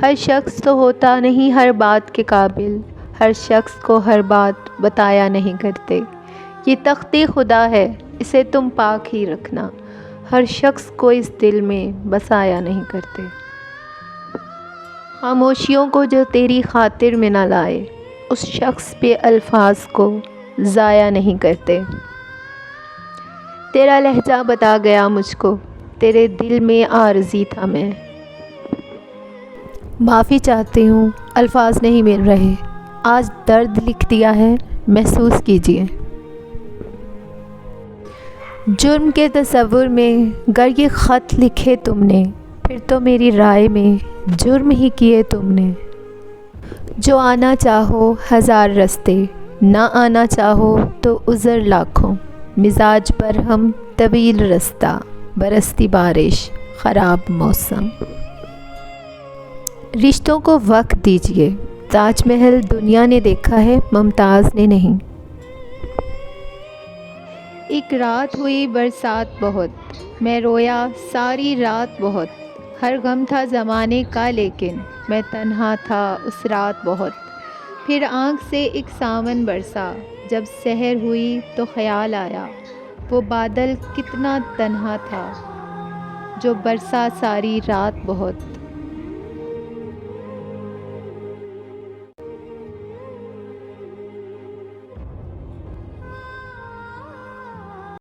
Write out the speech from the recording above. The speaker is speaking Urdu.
ہر شخص تو ہوتا نہیں ہر بات کے قابل، ہر شخص کو ہر بات بتایا نہیں کرتے۔ یہ تخت خدا ہے، اسے تم پاک ہی رکھنا، ہر شخص کو اس دل میں بسایا نہیں کرتے۔ خاموشیوں کو جو تیری خاطر میں نہ لائے، اس شخص پہ الفاظ کو ضائع نہیں کرتے۔ تیرا لہجہ بتا گیا مجھ کو، تیرے دل میں عارضی تھا میں۔ معافی چاہتی ہوں، الفاظ نہیں مل رہے، آج درد لکھ دیا ہے، محسوس کیجیے۔ جرم کے تصور میں گر یہ خط لکھے تم نے، پھر تو میری رائے میں جرم ہی کیے تم نے۔ جو آنا چاہو ہزار رستے، نہ آنا چاہو تو عذر لاکھوں، مزاج پر ہم طویل رستہ، برستی بارش خراب موسم۔ رشتوں کو وقت دیجیے، تاج محل دنیا نے دیکھا ہے، ممتاز نے نہیں۔ ایک رات ہوئی برسات بہت، میں رویا ساری رات بہت، ہر غم تھا زمانے کا لیکن میں تنہا تھا اس رات بہت۔ پھر آنکھ سے ایک ساون برسا، جب سحر ہوئی تو خیال آیا، وہ بادل کتنا تنہا تھا جو برسا ساری رات بہت۔